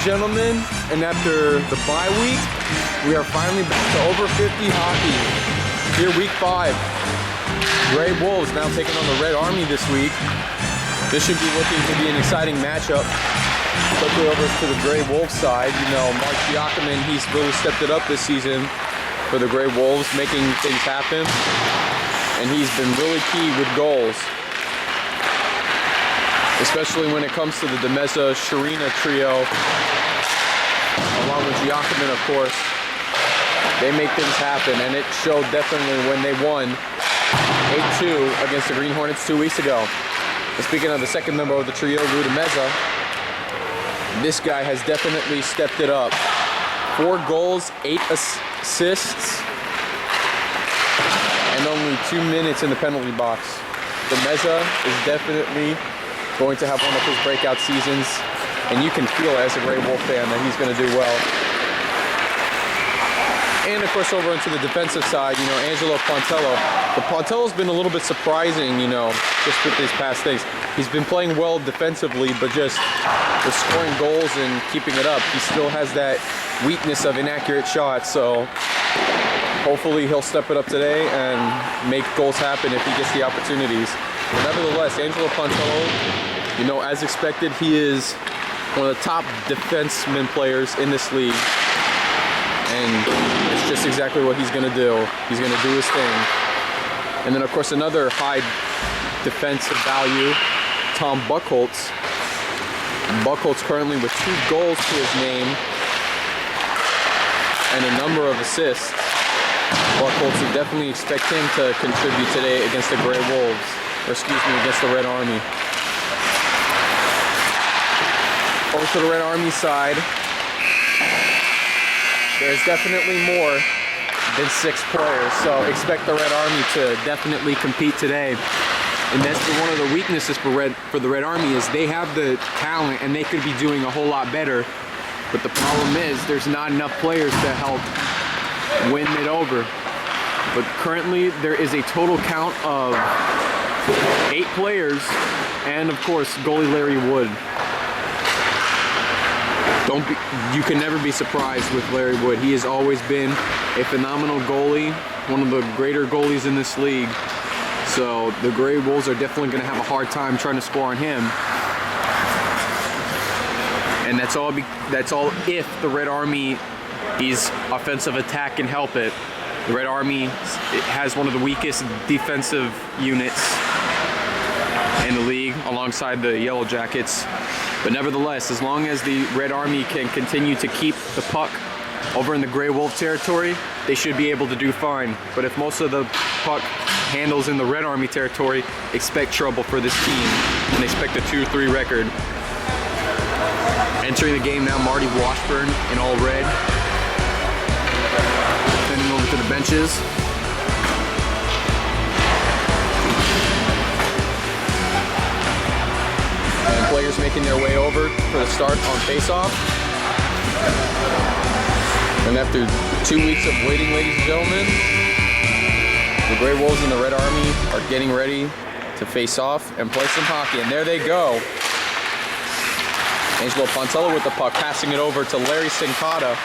and gentlemen, and after the bye week, we are finally back to over 50 hockey. Here, week 5. Gray Wolves now taking on the Red Army this week. This should be looking to be an exciting matchup. Quickly over to the Gray Wolves side. You know, Mark Giacomin, he's really stepped it up this season for the Gray Wolves, making things happen. And he's been really key with goals, especially when it comes to the Demeza Sharina trio, along with Giacomin, of course. They make things happen, and it showed definitely when they won 8-2 against the Green Hornets 2 weeks ago. And speaking of the second member of the trio, Lou Demeza, this guy has definitely stepped it up. 4 goals, 8 assists, and only 2 minutes in the penalty box. Demeza is definitely going to have one of his breakout seasons, and you can feel as a Gray Wolf fan that he's going to do well. And of course, over into the defensive side, you know, Angelo Pontello. But Pontello's been a little bit surprising, you know, just with these past things. He's been playing well defensively, but just with scoring goals and keeping it up, he still has that weakness of inaccurate shots. So hopefully he'll step it up today and make goals happen if he gets the opportunities. But nevertheless, Angelo Pontello, you know, as expected, he is one of the top defenseman players in this league. And it's just exactly what he's going to do. He's going to do his thing. And then, of course, another high defensive value, Tom Buchholz. Buchholz currently with 2 goals to his name and a number of assists. Buchholz, would definitely expect him to contribute today against the Gray Wolves. Or excuse me, against the Red Army. Over to the Red Army side, there's definitely more than 6 players, so expect the Red Army to definitely compete today. And that's one of the weaknesses for the Red Army is they have the talent and they could be doing a whole lot better. But the problem is there's not enough players to help win it over. But currently there is a total count of 8 players and of course goalie Larry Wood. You can never be surprised with Larry Wood. He has always been a phenomenal goalie, one of the greater goalies in this league. So the Gray Wolves are definitely going to have a hard time trying to score on him. And that's all if the Red Army's offensive attack can help it. The Red Army has one of the weakest defensive units in the league alongside the Yellow Jackets. But nevertheless, as long as the Red Army can continue to keep the puck over in the Gray Wolf territory, they should be able to do fine. But if most of the puck handles in the Red Army territory, expect trouble for this team and expect a 2-3 record. Entering the game now, Marty Washburn in all red. Sending over to the benches. Players making their way over for the start on face-off. And after 2 weeks of waiting, ladies and gentlemen, the Gray Wolves and the Red Army are getting ready to face off and play some hockey. And there they go. Angelo Pontello with the puck, passing it over to Larry Sincata.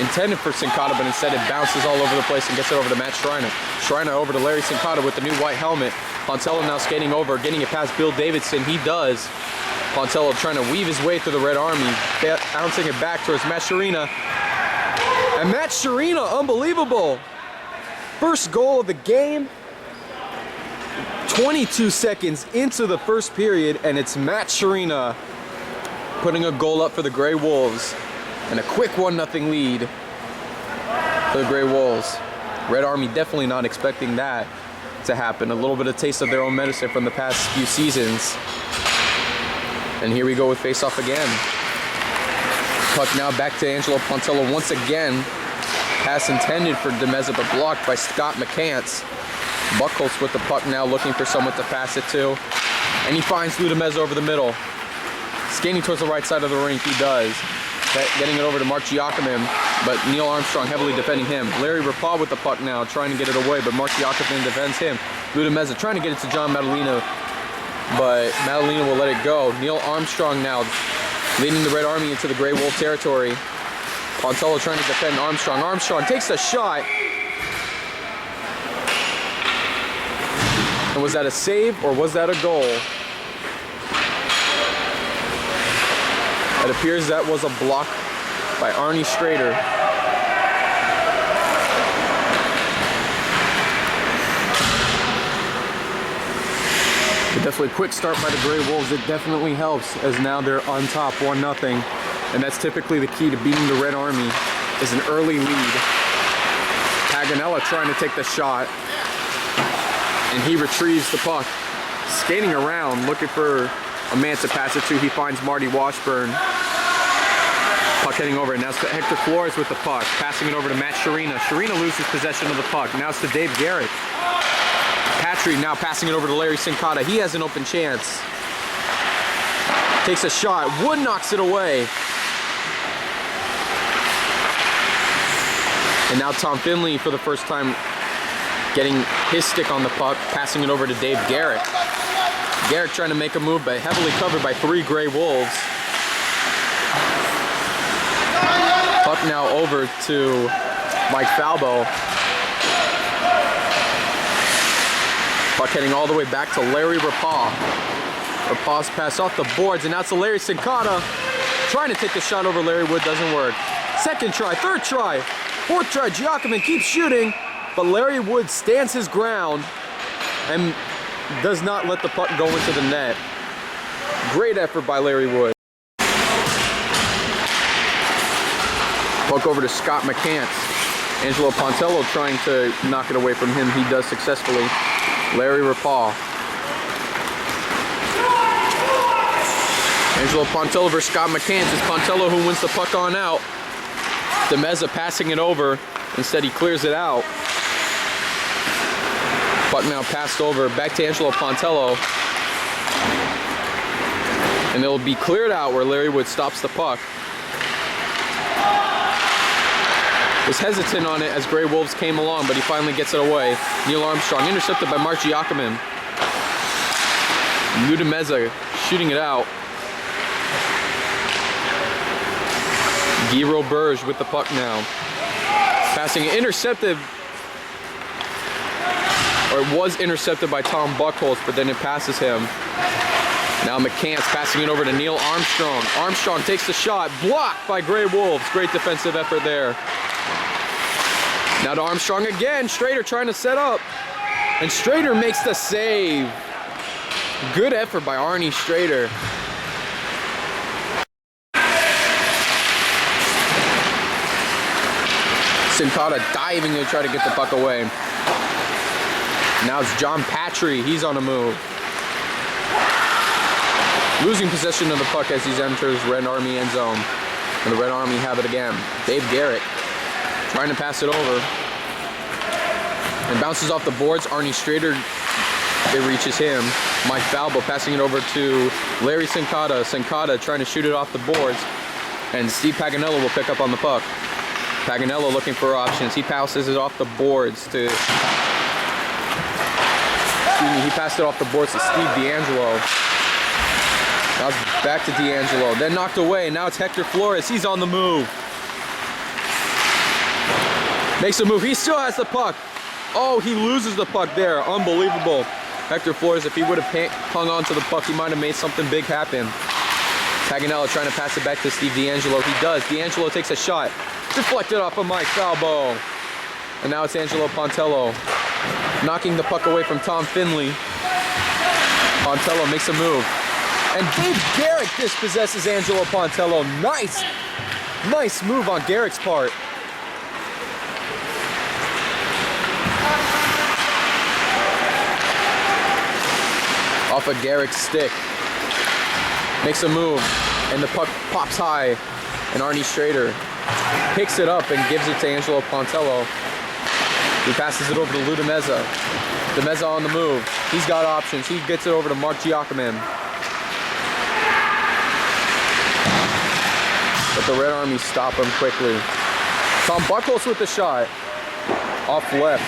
Intended for Sincata, but instead it bounces all over the place and gets it over to Matt Shriner. Shriner over to Larry Sincata with the new white helmet. Pontello now skating over, getting it past Bill Davidson. He does. Pontello trying to weave his way through the Red Army, bouncing it back towards Matt Sharina. And Matt Sharina, unbelievable. First goal of the game. 22 seconds into the first period, and it's Matt Sharina putting a goal up for the Gray Wolves. And a quick 1-0 lead for the Gray Wolves. Red Army definitely not expecting that to happen. A little bit of taste of their own medicine from the past few seasons. And here we go with face-off again. Puck now back to Angelo Pontello once again. Pass intended for Demeza, but blocked by Scott McCants. Buchholz with the puck now, looking for someone to pass it to. And he finds Lou Demeza over the middle. Skating towards the right side of the rink, he does. Getting it over to Mark Giacomin, but Neil Armstrong heavily defending him. Larry Rapal with the puck now, trying to get it away, but Mark Giacomin defends him. Lou Demeza trying to get it to John Madalena, but Madalena will let it go. Neil Armstrong now leading the Red Army into the Grey Wolf territory. Pontello trying to defend Armstrong. Armstrong takes the shot. And was that a save or was that a goal? It appears that was a block by Arnie Strader. But definitely a quick start by the Grey Wolves. It definitely helps as now they're on top 1-0. And that's typically the key to beating the Red Army is an early lead. Paganella trying to take the shot. And he retrieves the puck. Skating around, looking for a man to pass it to. He finds Marty Washburn. Puck heading over. Now it's to Hector Flores with the puck. Passing it over to Matt Sharina. Sharina loses possession of the puck. Now it's to Dave Garrett. Patry now passing it over to Larry Sincata. He has an open chance. Takes a shot. Wood knocks it away. And now Tom Finley for the first time getting his stick on the puck, passing it over to Dave Garrett. Garrett trying to make a move, but heavily covered by 3 Grey Wolves. Puck now over to Mike Falbo. Puck heading all the way back to Larry Rapaw. Rapaw's pass off the boards, and now it's to Larry Sincata. Trying to take the shot over Larry Wood, doesn't work. Second try, third try, fourth try, Giacomin keeps shooting, but Larry Wood stands his ground and does not let the puck go into the net. Great effort by Larry Wood. Puck over to Scott McCants. Angelo Pontello trying to knock it away from him. He does successfully. Larry Rapaw. Angelo Pontello versus Scott McCants. It's Pontello who wins the puck on out. DeMeza passing it over. Instead he clears it out. Puck now passed over back to Angelo Pontello. And it'll be cleared out where Larry Wood stops the puck. Was hesitant on it as Grey Wolves came along, but he finally gets it away. Neil Armstrong intercepted by Mark Giacomin. Lou DeMeza shooting it out. Guy Roberge with the puck now. Passing it, intercepted, or it was intercepted by Tom Buckholz, but then it passes him. Now McCants passing it over to Neil Armstrong. Armstrong takes the shot, blocked by Grey Wolves. Great defensive effort there. Now to Armstrong again. Strader trying to set up. And Strader makes the save. Good effort by Arnie Strader. Sincata diving to try to get the puck away. Now it's John Patry. He's on a move. Losing possession of the puck as he enters Red Army end zone. And the Red Army have it again. Dave Garrett trying to pass it over. And bounces off the boards. Arnie Strader, it reaches him. Mike Falbo passing it over to Larry Sincata. Sincata trying to shoot it off the boards. And Steve Paganello will pick up on the puck. Paganello looking for options. He passes it off the boards to... he passed it off the boards to Steve D'Angelo. Now it's back to D'Angelo. Then knocked away. Now it's Hector Flores. He's on the move. Makes a move. He still has the puck. Oh, he loses the puck there. Unbelievable. Hector Flores, if he would have hung on to the puck, he might have made something big happen. Paganello trying to pass it back to Steve D'Angelo. He does. D'Angelo takes a shot. Deflected off of Mike Falbo. And now it's Angelo Pontello knocking the puck away from Tom Finley. Pontello makes a move. And Dave Garrett dispossesses Angelo Pontello. Nice move on Garrett's part. Off of Garrett's stick. Makes a move. And the puck pops high. And Arnie Strader picks it up and gives it to Angelo Pontello. He passes it over to Lou DeMeza. DeMeza on the move. He's got options. He gets it over to Mark Giacomin. But the Red Army stop him quickly. Tom Buckholz with the shot. Off left.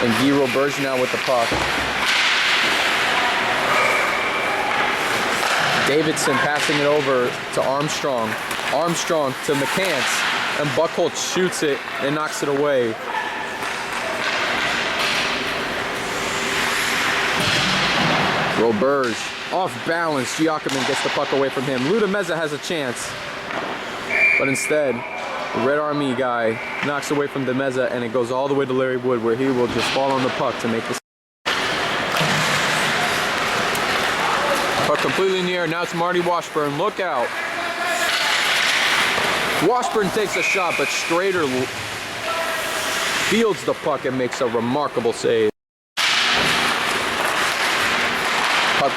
And Guy Roberge now with the puck. Davidson passing it over to Armstrong. Armstrong to McCants. And Buchholz shoots it and knocks it away. Roberge off balance. Giacomin gets the puck away from him. Ludameza has a chance. But instead, the Red Army guy knocks away from Demeza, and it goes all the way to Larry Wood, where he will just fall on the puck to make this. Puck completely in the air. Now it's Marty Washburn. Look out. Washburn takes a shot, but Strader fields the puck and makes a remarkable save.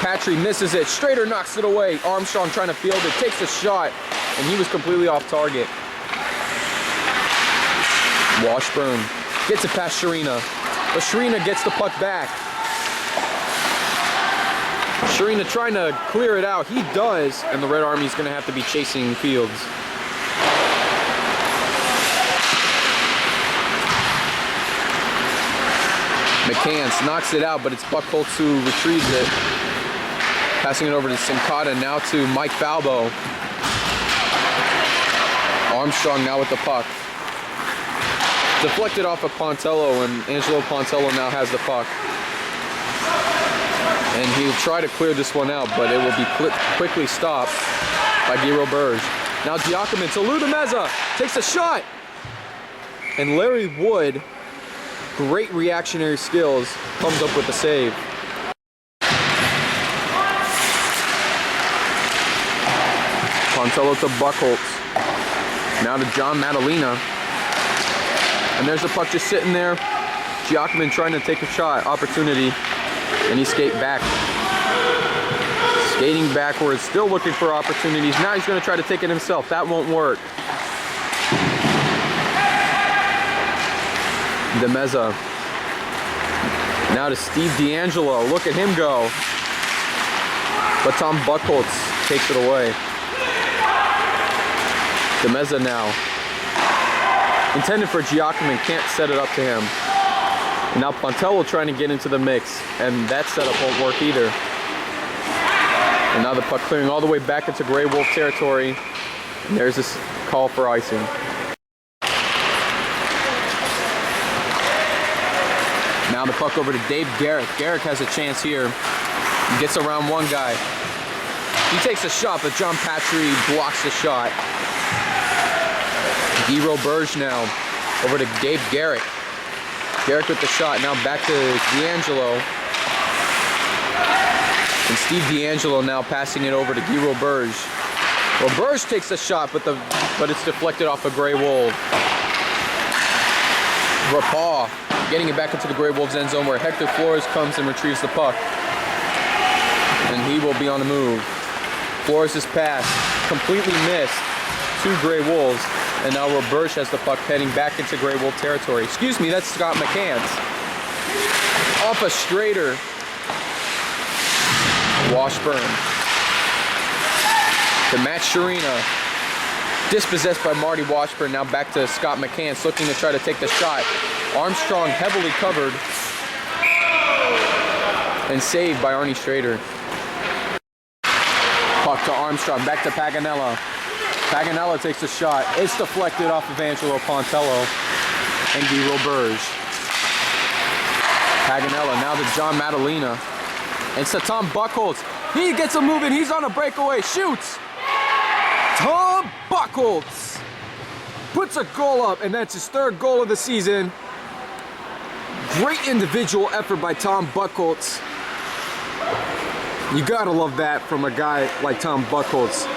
Patry misses it. Strader knocks it away. Armstrong trying to field it. Takes a shot, and he was completely off target. Washburn gets it past Sharina, but Sharina gets the puck back. Sharina trying to clear it out. He does, and the Red Army's going to have to be chasing Fields. McCants knocks it out, but it's Buchholz who retrieves it. Passing it over to Sincata, now to Mike Falbo. Armstrong now with the puck. Deflected off of Pontello, and Angelo Pontello now has the puck. And he'll try to clear this one out, but it will be quickly stopped by Guy Roberge. Now Giacomin to Ludameza, takes a shot. And Larry Wood, great reactionary skills, comes up with the save. Pontello to Buchholz. Now to John Madalena. And there's the puck just sitting there. Giacomin trying to take a shot, opportunity, and he skating backwards, still looking for opportunities. Now he's going to try to take it himself. That won't work. Demeza. Now to Steve D'Angelo. Look at him go. But Tom Buchholz takes it away. Demeza now. Intended for Giacomin, can't set it up to him. And now Pontello trying to get into the mix, and that setup won't work either. And now the puck clearing all the way back into Grey Wolf territory. And there's this call for icing. Now the puck over to Dave Garrick. Garrick has a chance here. He gets around one guy. He takes a shot, but John Patry blocks the shot. Guy Roberge now over to Dave Garrick. Garrick with the shot. Now back to D'Angelo. And Steve D'Angelo now passing it over to Guy Roberge. Roberge takes a shot, but it's deflected off a Grey Wolf. Rapaw getting it back into the Grey Wolves end zone, where Hector Flores comes and retrieves the puck. And he will be on the move. Flores' pass completely missed to Grey Wolves. And now Roberge has the puck heading back into Grey Wolf territory. Excuse me, that's Scott McCants. Off a Strader. Washburn. To Matt Sharina. Dispossessed by Marty Washburn. Now back to Scott McCants, looking to try to take the shot. Armstrong heavily covered. And saved by Arnie Strader. Puck to Armstrong, back to Paganella. Paganella takes a shot. It's deflected off of Angelo Pontello and Guy Roberge. Paganella now to John Madalena. It's to Tom Buchholz. He gets a move and he's on a breakaway. Shoots. Tom Buchholz puts a goal up, and that's his third goal of the season. Great individual effort by Tom Buchholz. You gotta love that from a guy like Tom Buchholz.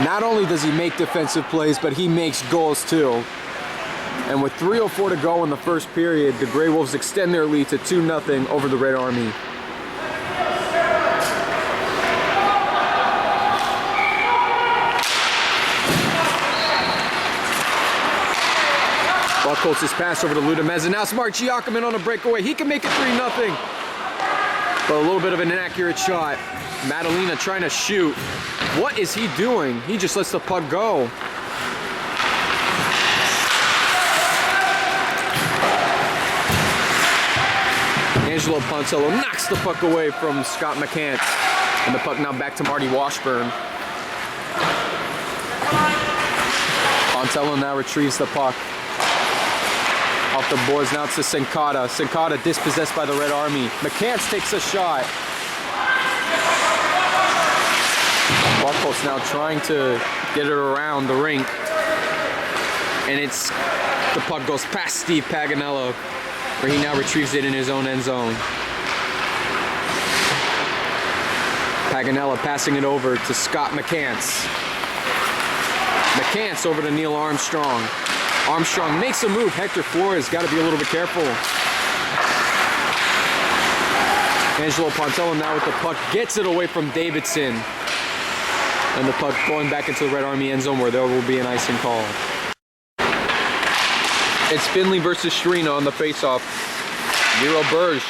Not only does he make defensive plays, but he makes goals too. And with 3:04 to go in the first period, the Grey Wolves extend their lead to 2-0 over the Red Army. Buchholz's pass over to Ludameza. Now smart Giacomin on a breakaway. He can make it 3-0. But a little bit of an inaccurate shot. Madalena trying to shoot. What is he doing? He just lets the puck go. Angelo Pontello knocks the puck away from Scott McCants. And the puck now back to Marty Washburn. Pontello now retrieves the puck. Off the boards now to Sincata. Sincata dispossessed by the Red Army. McCants takes a shot. Buckholz now trying to get it around the rink. And the puck goes past Steve Paganello, where he now retrieves it in his own end zone. Paganella passing it over to Scott McCants. McCants over to Neil Armstrong. Armstrong makes a move. Hector Flores got to be a little bit careful. Angelo Pontello now with the puck, gets it away from Davidson. And the puck going back into the Red Army end zone where there will be an icing call. It's Finley versus Shrina on the faceoff. Zero Burge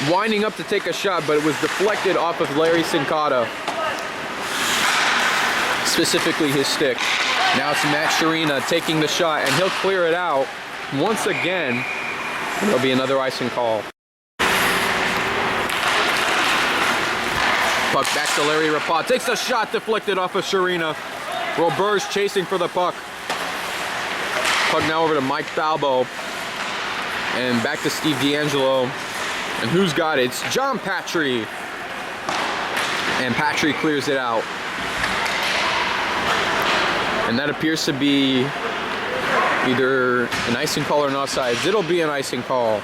winding up to take a shot, but it was deflected off of Larry Sincata. Specifically his stick. Now it's Matt Shrina taking the shot, and he'll clear it out once again. There'll be another icing call. Puck back to Larry Rapat. Takes a shot deflected off of Shrina. Roberge chasing for the puck. Puck now over to Mike Falbo. And back to Steve D'Angelo. And who's got it? It's John Patry. And Patry clears it out. And that appears to be either an icing call or an offsides. It'll be an icing call.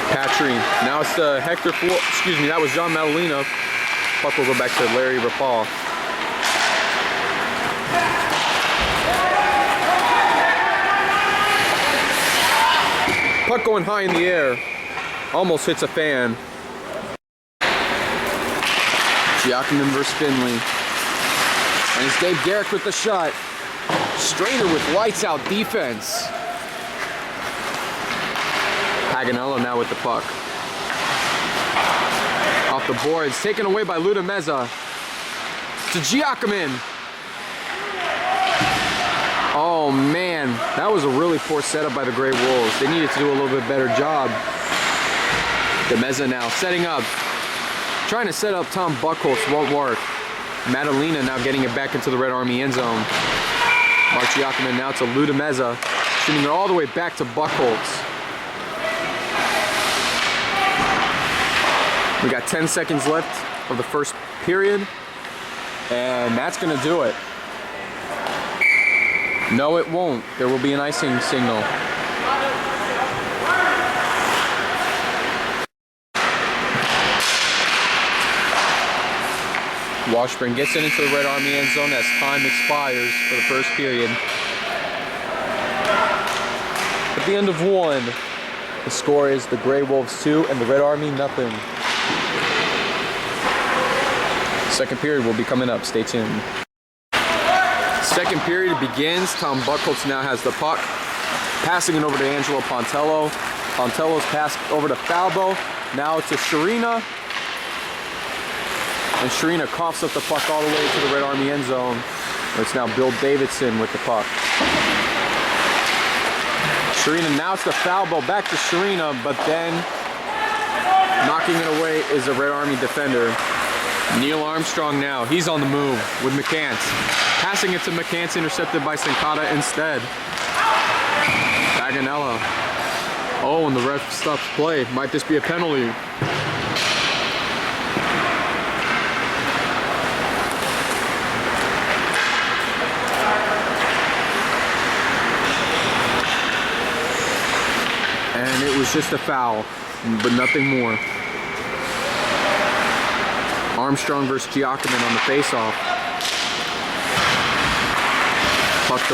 Patry. Now it's Hector Flores. Excuse me, that was John Madalena. Puck will go back to Larry Rapal. Puck going high in the air. Almost hits a fan. Giacomin versus Finley. And it's Dave Garrick with the shot. Strainer with lights out defense. Paganello now with the puck. Off the boards, taken away by Luda Meza. To Giacomin. Oh man, that was a really poor setup by the Grey Wolves. They needed to do a little bit better job. De Meza now setting up. Trying to set up Tom Buckholz, won't work. Madalena now getting it back into the Red Army end zone. Mark Giacomin now to Luda Meza. Shooting it all the way back to Buckholz. We got 10 seconds left of the first period, and that's gonna do it. No, it won't. There will be an icing signal. Washburn gets it into the Red Army end zone as time expires for the first period. At the end of one, the score is the Grey Wolves 2 and the Red Army nothing. Second period will be coming up. Stay tuned. Second period begins. Tom Buckholz now has the puck. Passing it over to Angelo Pontello. Pontello's pass over to Falbo. Now to Shrina. And Shrina coughs up the puck all the way to the Red Army end zone. It's now Bill Davidson with the puck. Shrina now to Falbo. Back to Shrina, but then knocking it away is a Red Army defender. Neil Armstrong now. He's on the move with McCants. Passing it to McCants, intercepted by Sincata instead. Paganella. Oh, and the ref stops play. Might this be a penalty? And it was just a foul, but nothing more. Armstrong versus Giacomin on the faceoff. Puck to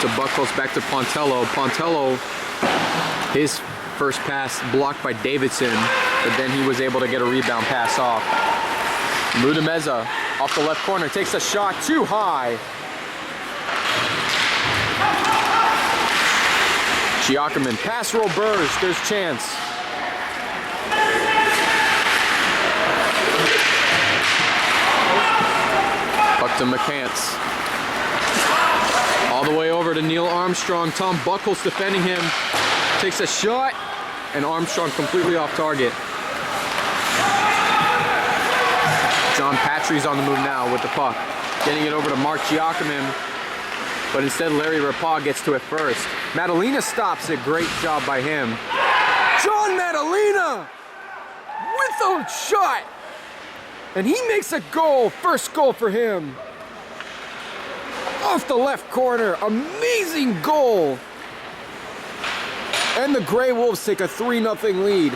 Buckholz, back to Pontello. Pontello, his first pass blocked by Davidson, but then he was able to get a rebound pass off. Luda Meza off the left corner, takes a shot too high. Giacomin, pass roll Burge, there's chance. Puck to McCants. All the way over to Neil Armstrong. Tom Buckholz defending him. Takes a shot. and Armstrong completely off target. John Patry's on the move now with the puck. Getting it over to Mark Giacomin, but instead Larry Rapau gets to it first. Madalena stops it, great job by him. John Madalena with a shot, and he makes a goal, first goal for him. Off the left corner, amazing goal. And the Grey Wolves take a 3-0 lead.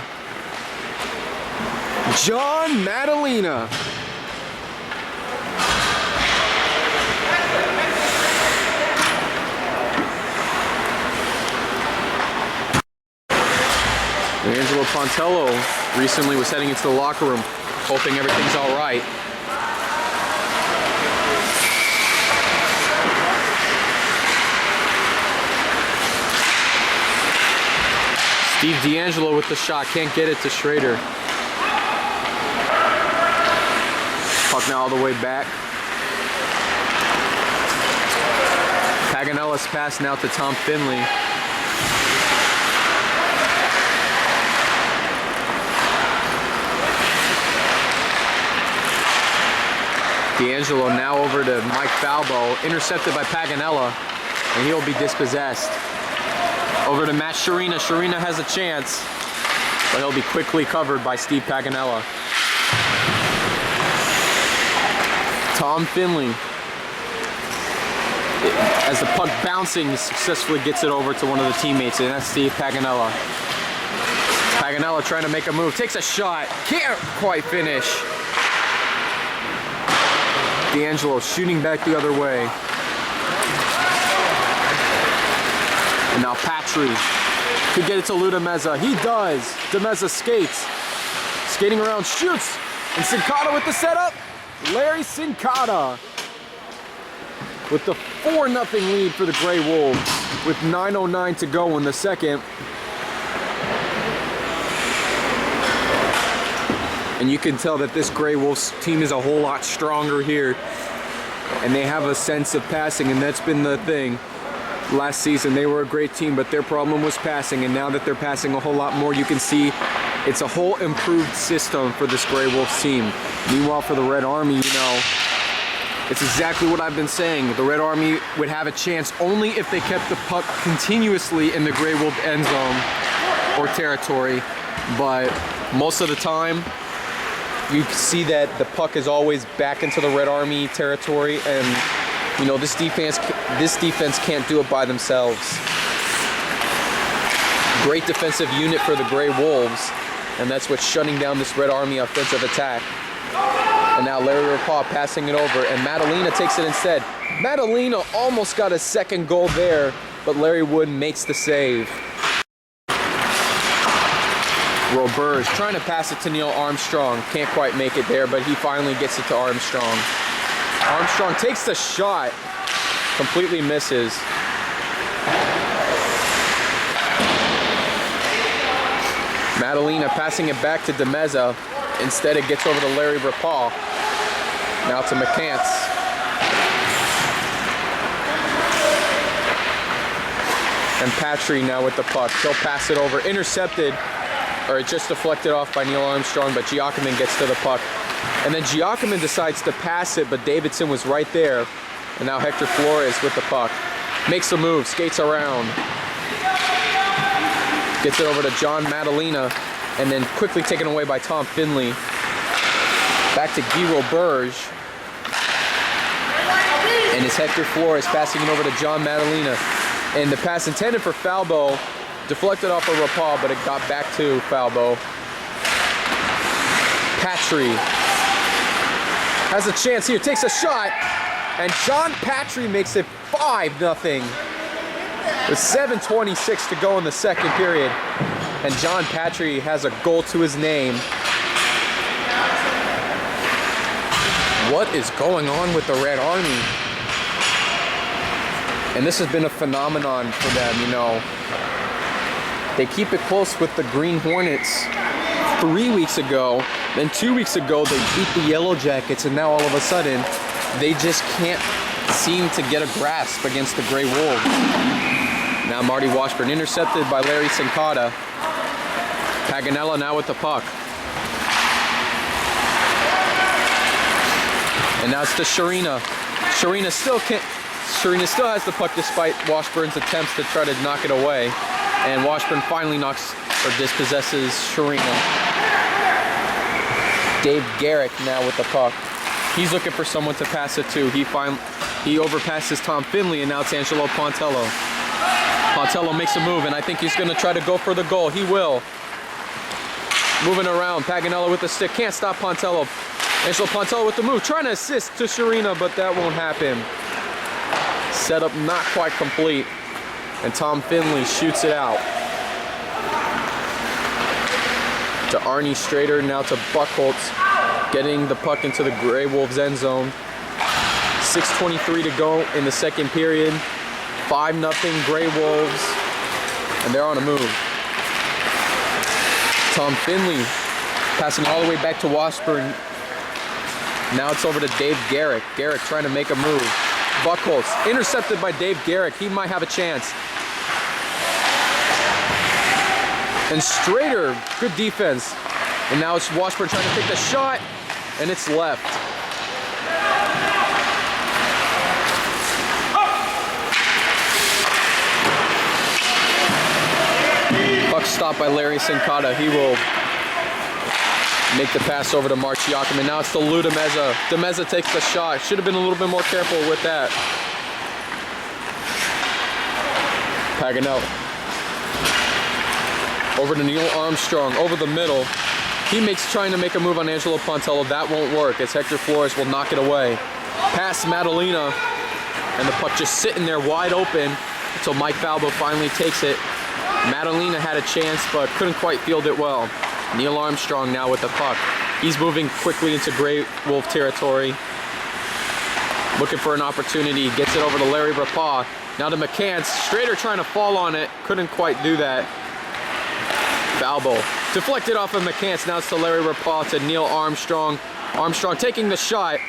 John Madalena. Angelo Pontello recently was heading into the locker room, hoping everything's all right. Steve D'Angelo with the shot, can't get it to Schrader. Puck now all the way back. Paganella's pass now to Tom Finley. D'Angelo now over to Mike Falbo, intercepted by Paganella, and he'll be dispossessed. Over to Matt Sharina. Sharina has a chance, but he'll be quickly covered by Steve Paganella. Tom Finley, as the puck bouncing, successfully gets it over to one of the teammates, and that's Steve Paganella. Paganella trying to make a move, takes a shot, can't quite finish. D'Angelo shooting back the other way. And now Patry could get it to Lou DeMeza. He does. DeMeza skates. Skating around, shoots. And Sincata with the setup. Larry Sincata with the 4-0 lead for the Grey Wolves with 9:09 to go in the second. And you can tell that this Grey Wolves team is a whole lot stronger here. And they have a sense of passing, and that's been the thing. Last season, they were a great team, but their problem was passing. And now that they're passing a whole lot more, you can see it's a whole improved system for this Grey Wolves team. Meanwhile, for the Red Army, you know, it's exactly what I've been saying. The Red Army would have a chance only if they kept the puck continuously in the Grey Wolf end zone or territory. But most of the time, you can see that the puck is always back into the Red Army territory, and you know this defense can't do it by themselves. Great defensive unit for the Grey Wolves, and that's what's shutting down this Red Army offensive attack. And now Larry Rapau passing it over, and Madalena takes it instead. Madalena almost got a second goal there, but Larry Wood makes the save. Roberge trying to pass it to Neil Armstrong. Can't quite make it there, but he finally gets it to Armstrong. Armstrong takes the shot. Completely misses. Madalena passing it back to DeMeza. Instead, it gets over to Larry Rapau. Now to McCants. And Patry now with the puck. He'll pass it over. Intercepted. Or it just deflected off by Neil Armstrong, but Giacomin gets to the puck. And then Giacomin decides to pass it, but Davidson was right there. And now Hector Flores with the puck. Makes a move, skates around. Gets it over to John Madalena, and then quickly taken away by Tom Finley. Back to Guy Roberge. And it's Hector Flores passing it over to John Madalena. And the pass intended for Falbo. Deflected off of Rapau, but it got back to Falbo. Patry has a chance here, takes a shot, and John Patry makes it 5-0 with 7:26 to go in the second period. And John Patry has a goal to his name. What is going on with the Red Army? And this has been a phenomenon for them, you know. They keep it close with the Green Hornets 3 weeks ago. Then 2 weeks ago, they beat the Yellow Jackets, and now all of a sudden, they just can't seem to get a grasp against the Grey Wolves. Now Marty Washburn intercepted by Larry Sincata. Paganella now with the puck. And now it's to Sharina. Sharina still has the puck despite Washburn's attempts to try to knock it away. And Washburn finally knocks or dispossesses Sharina. Dave Garrick now with the puck. He's looking for someone to pass it to. He overpasses Tom Finley, and now it's Angelo Pontello. Pontello makes a move, and I think he's going to try to go for the goal. He will. Moving around, Paganella with the stick. Can't stop Pontello. Angelo Pontello with the move, trying to assist to Sharina, but that won't happen. Setup not quite complete, and Tom Finley shoots it out. To Arnie Strader, now to Buchholz, getting the puck into the Grey Wolves end zone. 6:23 to go in the second period. 5-0 Grey Wolves, and they're on a move. Tom Finley passing all the way back to Washburn. Now it's over to Dave Garrick. Garrick trying to make a move. Buchholz intercepted by Dave Garrick. He might have a chance. And Strader, good defense. And now it's Washburn trying to take the shot, and it's left. Puck stopped by Larry Sincata. He will make the pass over to Marchiakim, and now it's to Lou DeMeza. DeMeza takes the shot. Should have been a little bit more careful with that. Paganella. Over to Neil Armstrong, over the middle. Trying to make a move on Angelo Pontello. That won't work, as Hector Flores will knock it away. Pass Madalena, and the puck just sitting there wide open until Mike Falbo finally takes it. Madalena had a chance, but couldn't quite field it well. Neil Armstrong now with the puck. He's moving quickly into Grey Wolf territory. Looking for an opportunity, gets it over to Larry Rapah. Now to McCants. Strader trying to fall on it, couldn't quite do that. Falbo deflected off of McCants. Now it's to Larry Rapah, to Neil Armstrong. Armstrong taking the shot,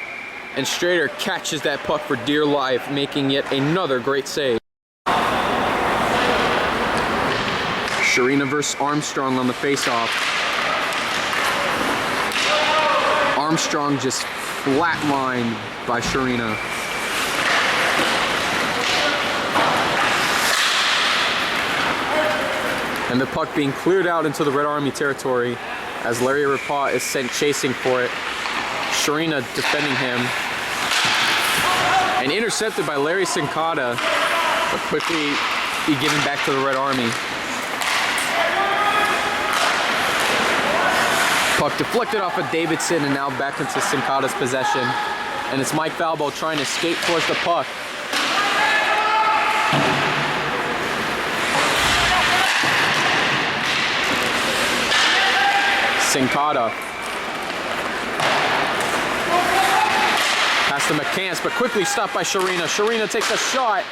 and Strader catches that puck for dear life, making yet another great save. Sharina versus Armstrong on the faceoff. Armstrong just flatlined by Sharina. And the puck being cleared out into the Red Army territory as Larry Rapah is sent chasing for it. Sharina defending him. And intercepted by Larry Sincata, but quickly be given back to the Red Army. Puck deflected off of Davidson and now back into Sincata's possession. And it's Mike Falbo trying to skate towards the puck. Sincata. Pass to McCants, but quickly stopped by Sharina. Sharina takes a shot.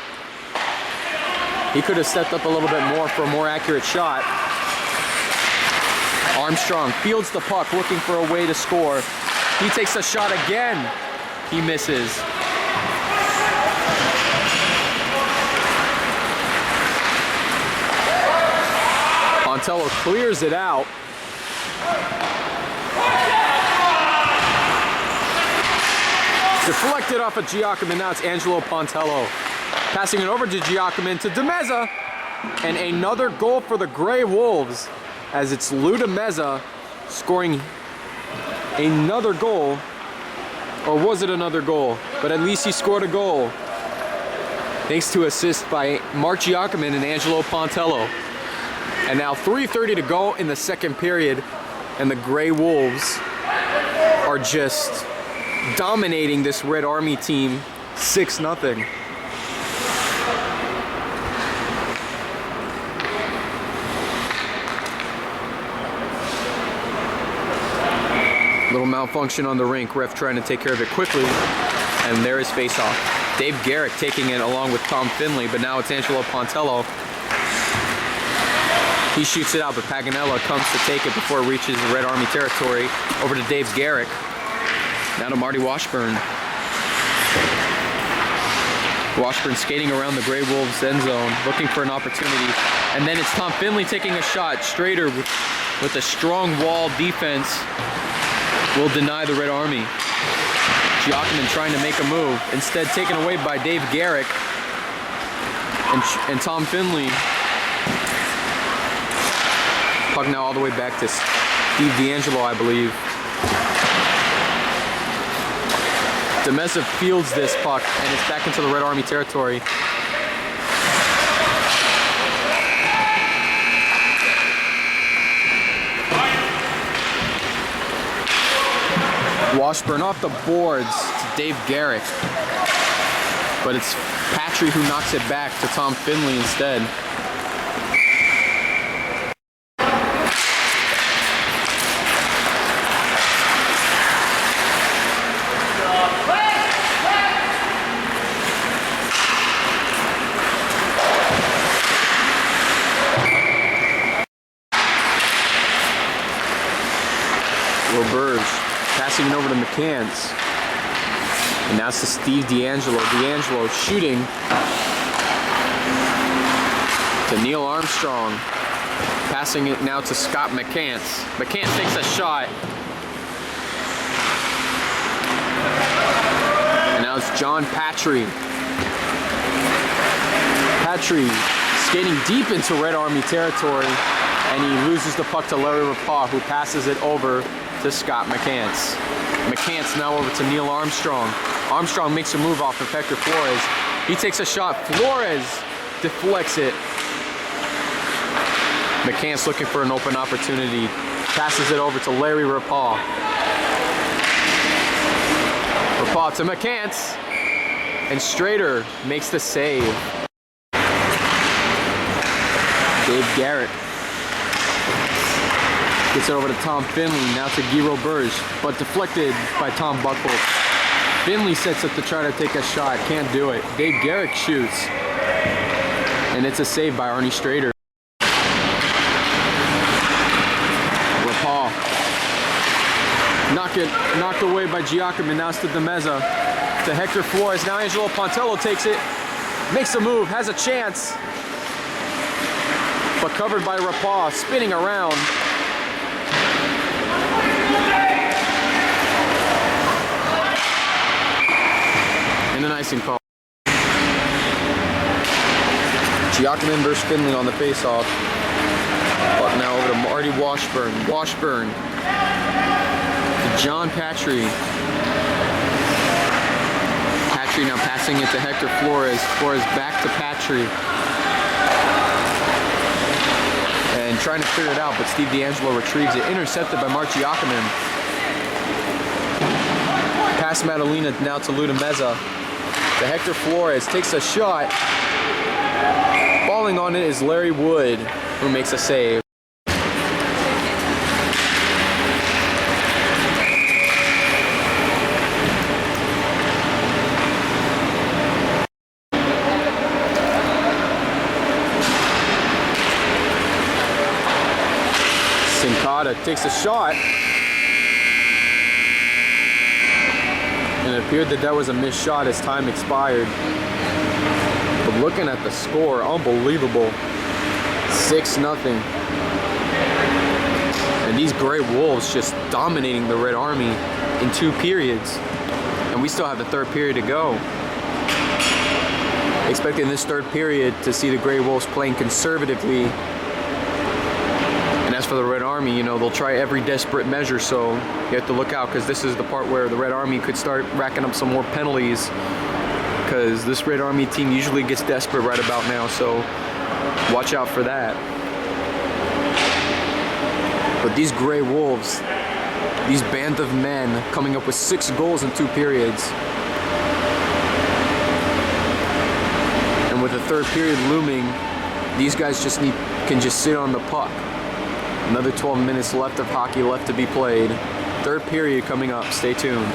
He could have stepped up a little bit more for a more accurate shot. Armstrong fields the puck, looking for a way to score. He takes a shot again. He misses. Pontello clears it out. Deflected off of Giacomin, and now it's Angelo Pontello. Passing it over to Giacomin, to DeMeza. And another goal for the Grey Wolves, as it's Lou DeMeza scoring another goal. Or was it another goal? But at least he scored a goal, thanks to assist by Mark Giacomin and Angelo Pontello. And now 3:30 to go in the second period, and the Grey Wolves are just dominating this Red Army team 6-0. Little malfunction on the rink, ref trying to take care of it quickly, and there is face-off. Dave Garrick taking it along with Tom Finley, but now it's Angelo Pontello. He shoots it out, but Paganella comes to take it before it reaches the Red Army territory. Over to Dave Garrick. Now to Marty Washburn. Washburn skating around the Grey Wolves end zone, looking for an opportunity. And then it's Tom Finley taking a shot. Strader with a strong wall defense, will deny the Red Army. Giacomin trying to make a move, instead taken away by Dave Garrick and Tom Finley. Puck now all the way back to Steve D'Angelo, I believe. Demeza fields this puck, and it's back into the Red Army territory. Washburn off the boards to Dave Garrick, but it's Patry who knocks it back to Tom Finley instead. Roberge passing it over to McCants. And now it's to Steve D'Angelo. D'Angelo shooting to Neil Armstrong. Passing it now to Scott McCants. McCants takes a shot. And now it's John Patry. Patry skating deep into Red Army territory. And he loses the puck to Larry Rapaugh, who passes it over to Scott McCants. McCants now over to Neil Armstrong. Armstrong makes a move off of Hector Flores. He takes a shot. Flores deflects it. McCants looking for an open opportunity. Passes it over to Larry Rapaugh. Rapaugh to McCants. And Strader makes the save. Dave Garrett gets it over to Tom Finley, now to Guy Roberge, but deflected by Tom Buckholz. Finley sets up to try to take a shot, can't do it. Dave Garrick shoots, and it's a save by Arnie Strader. Rapaugh, knocked away by Giacomin, now it's to Demeza, to Hector Flores. Now Angelo Pontello takes it, makes a move, has a chance, but covered by Rapaugh, spinning around. And an icing call. Giacomin versus Finley on the face-off. But now over to Marty Washburn. Washburn to John Patry. Patry now passing it to Hector Flores. Flores back to Patry. And trying to clear it out, but Steve D'Angelo retrieves it. Intercepted by Mark Giacomin. Pass Madalena now to Lou Demeza. To Hector Flores, takes a shot. Falling on it is Larry Wood, who makes a save. Sincata takes a shot. And it appeared that was a missed shot as time expired. But looking at the score, unbelievable. 6-0. And these Gray Wolves just dominating the Red Army in 2 periods. And we still have the 3rd period to go. Expecting this 3rd period to see the Gray Wolves playing conservatively. And as for the Red Army, you know, they'll try every desperate measure, so you have to look out, because this is the part where the Red Army could start racking up some more penalties, because this Red Army team usually gets desperate right about now, so watch out for that. But these Gray Wolves, these band of men coming up with 6 goals in 2 periods. And with the 3rd period looming, these guys can just sit on the puck. Another 12 minutes left of hockey left to be played. 3rd period coming up. Stay tuned.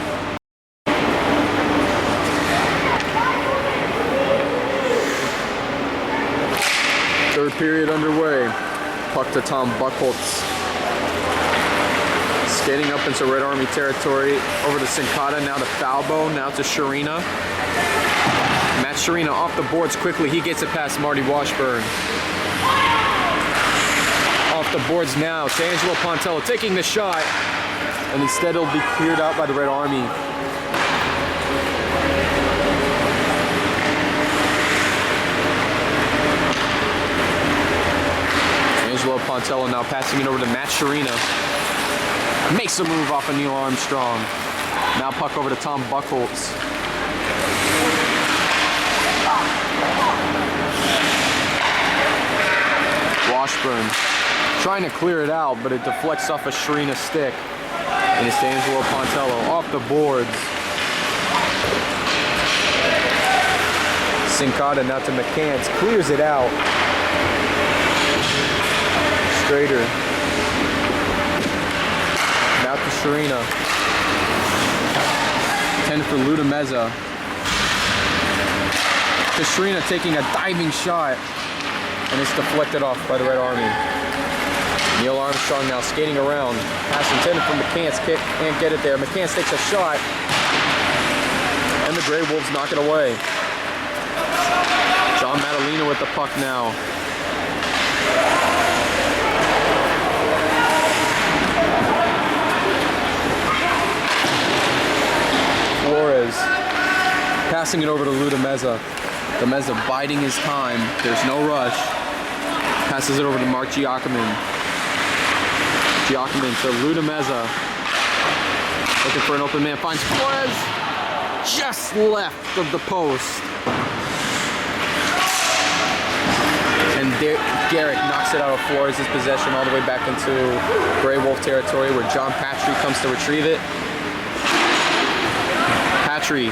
3rd period underway. Puck to Tom Buckholz. Skating up into Red Army territory. Over to Sincata, now to Falbo, now to Sharina. Matt Sharina off the boards quickly. He gets it past Marty Washburn. Off the boards now to Angelo Pontello, taking the shot, and instead it'll be cleared out by the Red Army. Angelo Pontello now passing it over to Matt Sharina. Makes a move off of Neil Armstrong. Now puck over to Tom Buchholz. Washburn trying to clear it out, but it deflects off a Sharina stick. And it's Angelo Pontello off the boards. Sincata now to McCants, clears it out. Strader. Now to Sharina. 10 for Ludameza. To Sharina taking a diving shot. And it's deflected off by the Red Army. Neil Armstrong now skating around. Pass intended from McCants, can't get it there. McCants takes a shot. And the Grey Wolves knock it away. John Madalena with the puck now. Flores passing it over to Ludameza. Ludameza biding his time. There's no rush. Passes it over to Mark Giacomin. Giacomin to Ludameza. Looking for an open man. Finds Flores just left of the post. And Garrick knocks it out of Flores' possession all the way back into Grey Wolf territory where John Patry comes to retrieve it. Patry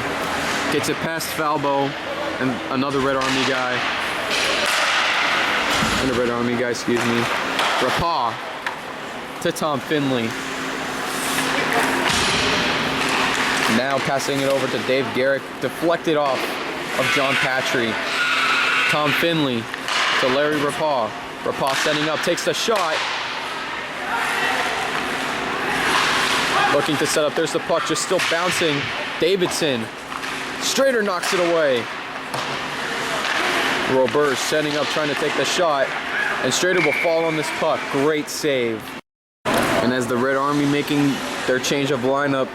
gets it past Falbo and another Red Army guy. And a Red Army guy, excuse me. Rapaw to Tom Finley. Now passing it over to Dave Garrick, deflected off of John Patry. Tom Finley to Larry Rapaw. Rapaw setting up, takes the shot. Looking to set up, there's the puck, just still bouncing. Davidson. Strader knocks it away. Robert setting up, trying to take the shot. And Strader will fall on this puck. Great save. And as the Red Army making their change of lineup,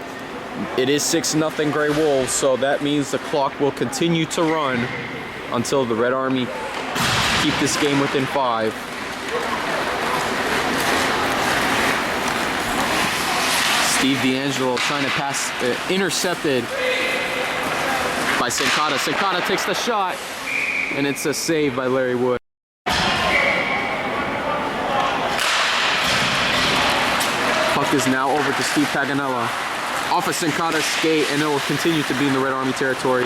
it is 6-0 Grey Wolves, so that means the clock will continue to run until the Red Army keep this game within 5. Steve D'Angelo trying to pass, intercepted by Sincata. Sincata takes the shot, and it's a save by Larry Wood. Puck is now over to Steve Paganella. Off of Sincata's skate, and it will continue to be in the Red Army territory.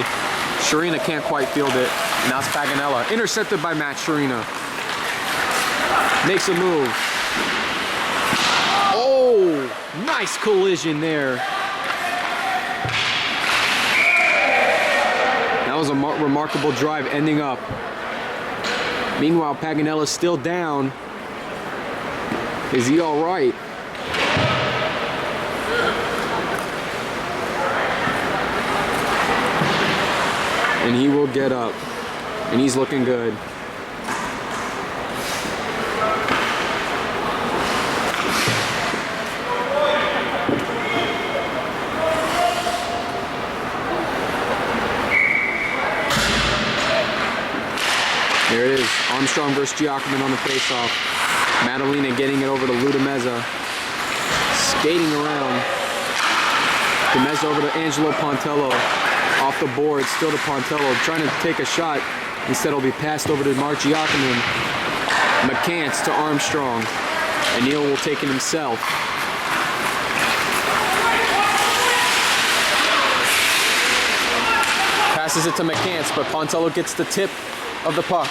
Sharina can't quite field it. Now it's Paganella. Intercepted by Matt Sharina. Makes a move. Oh, nice collision there. That was a remarkable drive ending up. Meanwhile, Paganella's still down. Is he all right? And he will get up. And he's looking good. There it is. Armstrong versus Giacomin on the faceoff. Madalena getting it over to Ludameza. Skating around. Demeza over to Angelo Pontello. Off the board, still to Pontello, trying to take a shot. Instead, it'll be passed over to Mark Giacomin. McCants to Armstrong. And Neil will take it himself. Passes it to McCants, but Pontello gets the tip of the puck.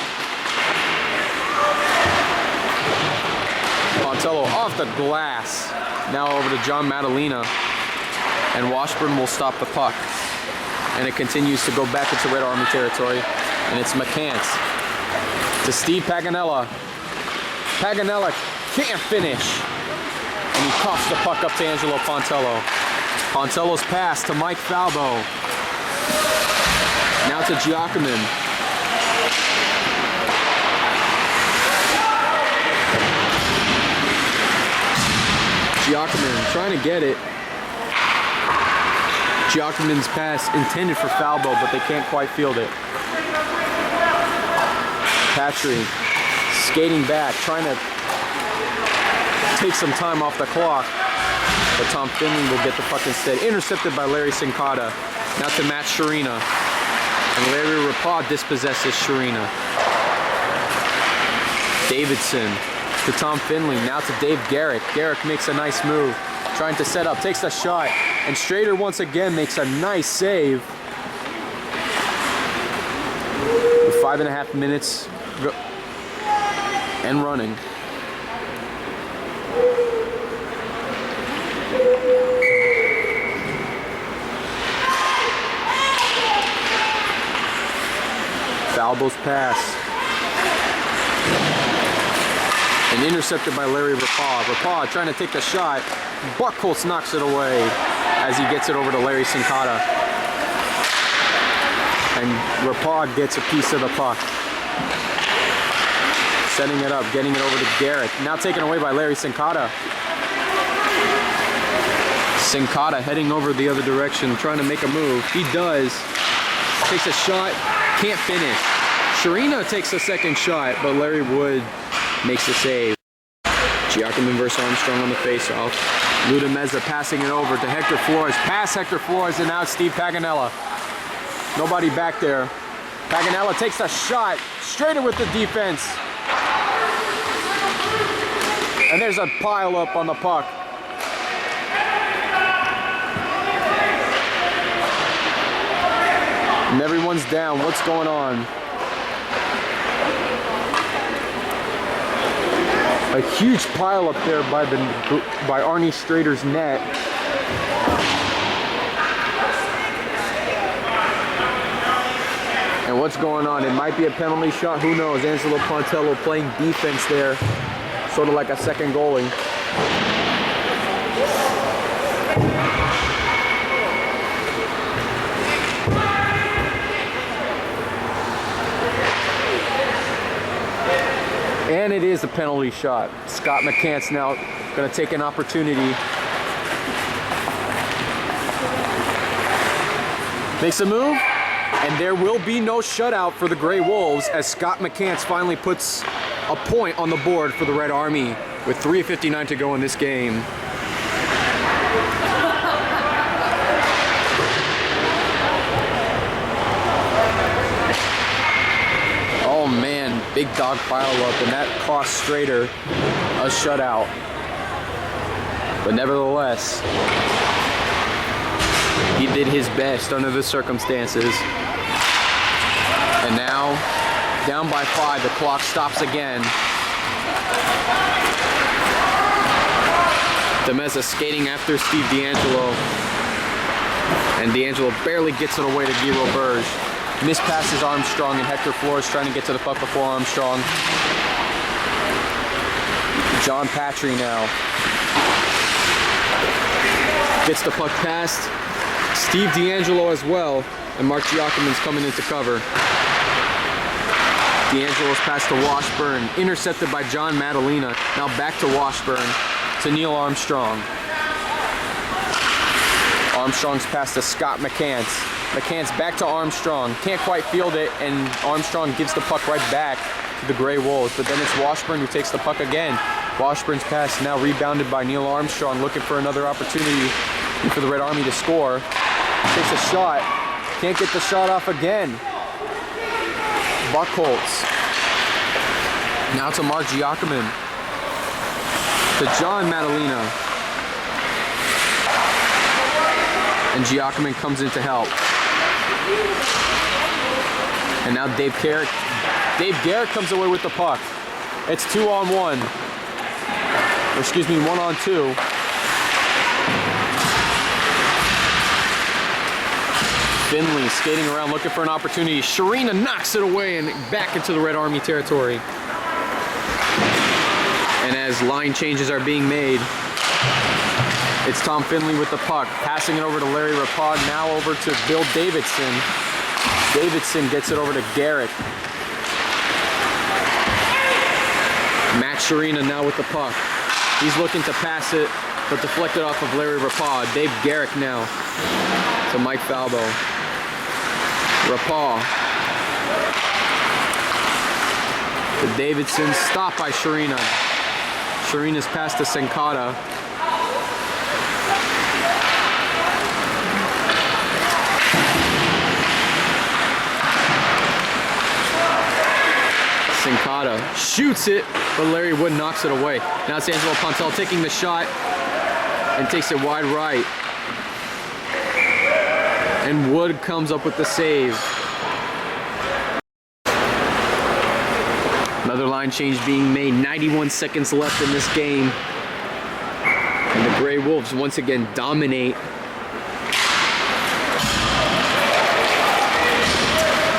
Pontello off the glass. Now over to John Madalena. And Washburn will stop the puck. And it continues to go back into Red Army territory. And it's McCants to Steve Paganella. Paganella can't finish. And he coughs the puck up to Angelo Pontello. Pontello's pass to Mike Falbo. Now to Giacomin. Giacomin trying to get it. Giacomin's pass intended for Falbo, but they can't quite field it. Patry skating back, trying to take some time off the clock, but Tom Finley will get the puck instead. Intercepted by Larry Sincata. Now to Matt Sharina. And Larry Rapaud dispossesses Sharina. Davidson to Tom Finley. Now to Dave Garrick. Garrick makes a nice move. Trying to set up, takes a shot. And Strader once again makes a nice save. With 5.5 minutes and running. Falbo's pass. And intercepted by Larry Rapaud. Rapaud trying to take the shot. Buckholz knocks it away as he gets it over to Larry Sincata. And Rapaud gets a piece of the puck. Setting it up, getting it over to Garrett. Now taken away by Larry Sincata. Sincata heading over the other direction, trying to make a move. He does. Takes a shot, can't finish. Sharina takes a second shot, but Larry Wood makes the save. Giacomin versus Armstrong on the faceoff. Ludameza passing it over to Hector Flores. Pass Hector Flores, and now Steve Paganella. Nobody back there. Paganella takes a shot, straighter with the defense. And there's a pile up on the puck. And everyone's down. What's going on? A huge pile up there by Arnie Strader's net. And what's going on? It might be a penalty shot. Who knows? Angelo Pontello playing defense there, sort of like a second goalie. And it is a penalty shot. Scott McCants now going to take an opportunity. Makes a move, and there will be no shutout for the Gray Wolves as Scott McCants finally puts a point on the board for the Red Army with 3:59 to go in this game. Oh man, big dog pile up, and that cost Strader a shutout. But nevertheless, he did his best under the circumstances. And now, down by 5, the clock stops again. Demeza skating after Steve D'Angelo. And D'Angelo barely gets it away to Guy Roberge. Mispasses Armstrong, and Hector Flores trying to get to the puck before Armstrong. John Patry now. Gets the puck past Steve D'Angelo as well, and Mark Giacomin's coming into cover. D'Angelo's pass to Washburn, intercepted by John Madalena. Now back to Washburn, to Neil Armstrong. Armstrong's pass to Scott McCants. McCants back to Armstrong, can't quite field it, and Armstrong gives the puck right back to the Gray Wolves, but then it's Washburn who takes the puck again. Washburn's pass now rebounded by Neil Armstrong, looking for another opportunity for the Red Army to score. Takes a shot, can't get the shot off again. Buckholz. Now to Mark Giacomin. To John Madalena. And Giacomin comes in to help. And now Dave Garrett. Dave Garrett comes away with the puck. It's 2-on-1. Or excuse me, 1-on-2. Finley skating around looking for an opportunity. Sharina knocks it away and back into the Red Army territory. And as line changes are being made, it's Tom Finley with the puck, passing it over to Larry Rapaud, now over to Bill Davidson. Davidson gets it over to Garrett. Matt Sharina now with the puck. He's looking to pass it, but deflected off of Larry Rapah. Dave Garrick now to Mike Falbo. Rapah to Davidson, stopped by Sharina. Sharina's pass to Senkata. Senkata shoots it, but Larry Wood knocks it away. Now it's Angelo Pontel taking the shot and takes it wide right. And Wood comes up with the save. Another line change being made. 91 seconds left in this game. And the Gray Wolves once again dominate.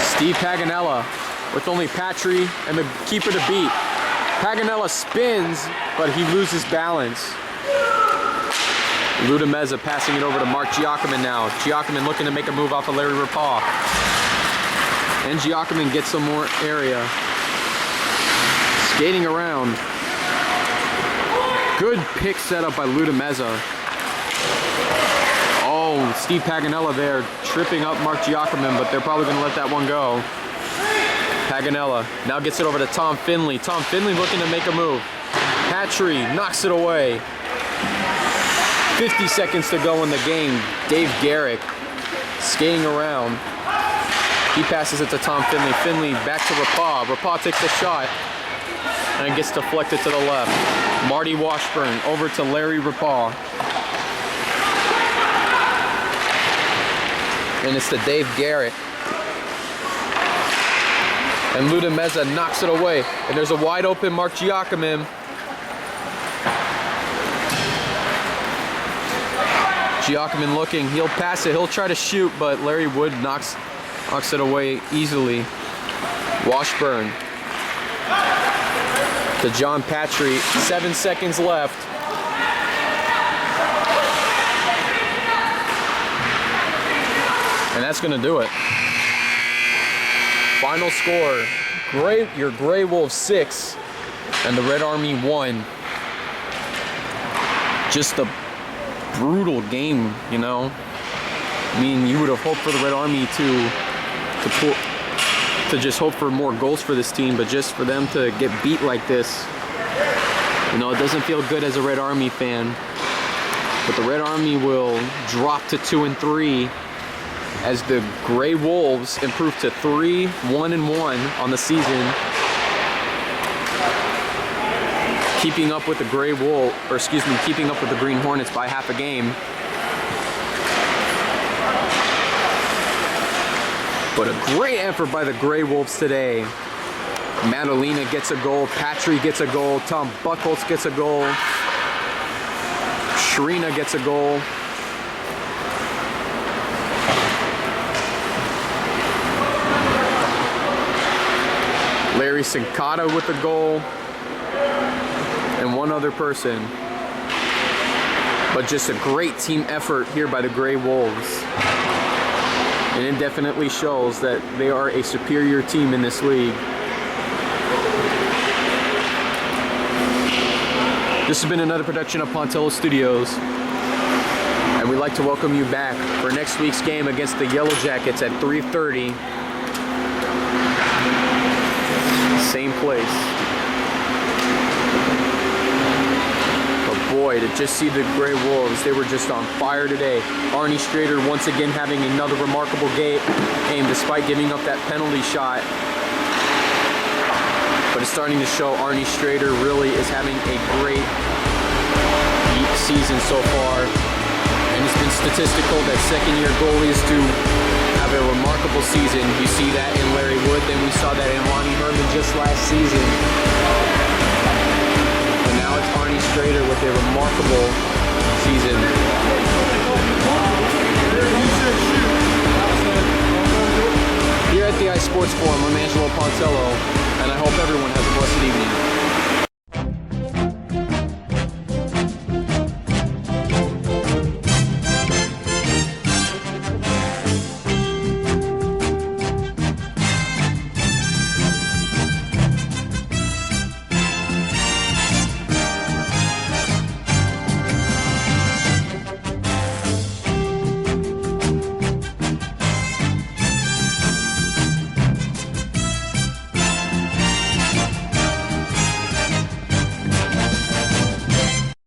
Steve Paganella with only Patry and the keeper to beat. Paganella spins, but he loses balance. Ludameza passing it over to Mark Giacomin now. Giacomin looking to make a move off of Larry Rapah. And Giacomin gets some more area. Skating around. Good pick setup by Ludameza. Oh, Steve Paganella there tripping up Mark Giacomin, but they're probably going to let that one go. Paganella now gets it over to Tom Finley. Tom Finley looking to make a move. Patry knocks it away. 50 seconds to go in the game. Dave Garrick skating around. He passes it to Tom Finley. Finley back to Rapah. Rapah takes the shot and it gets deflected to the left. Marty Washburn over to Larry Rapah. And it's to Dave Garrick. And Ludameza knocks it away. And there's a wide open Mark Giacomin. Giacomin looking, he'll pass it, he'll try to shoot, but Larry Wood knocks it away easily. Washburn to John Patry, 7 seconds left. And that's gonna do it. Final score, your Gray Wolves 6 and the Red Army 1. Just a brutal game, you know. I mean, you would have hoped for the Red Army to just hope for more goals for this team, but just for them to get beat like this, you know, it doesn't feel good as a Red Army fan. But the Red Army will drop to 2-3 as the Gray Wolves improve to 3-1-1 on the season, keeping up with the keeping up with the Green Hornets by half a game. But a great effort by the Gray Wolves today. Madalena gets a goal, Patry gets a goal, Tom Buchholz gets a goal, Sharina gets a goal. Larry Senkata with a goal. And one other person. But just a great team effort here by the Gray Wolves. And it definitely shows that they are a superior team in this league. This has been another production of Pontello Studios. And we'd like to welcome you back for next week's game against the Yellow Jackets at 3:30. Same place. Boy, to just see the Gray Wolves, they were just on fire today. Arnie Strader once again having another remarkable game despite giving up that penalty shot. But it's starting to show Arnie Strader really is having a great season so far. And it's been statistical that second-year goalies do have a remarkable season. You see that in Larry Wood, then we saw that in Lonnie Herman just last season. Now it's Arnie Strader with a remarkable season.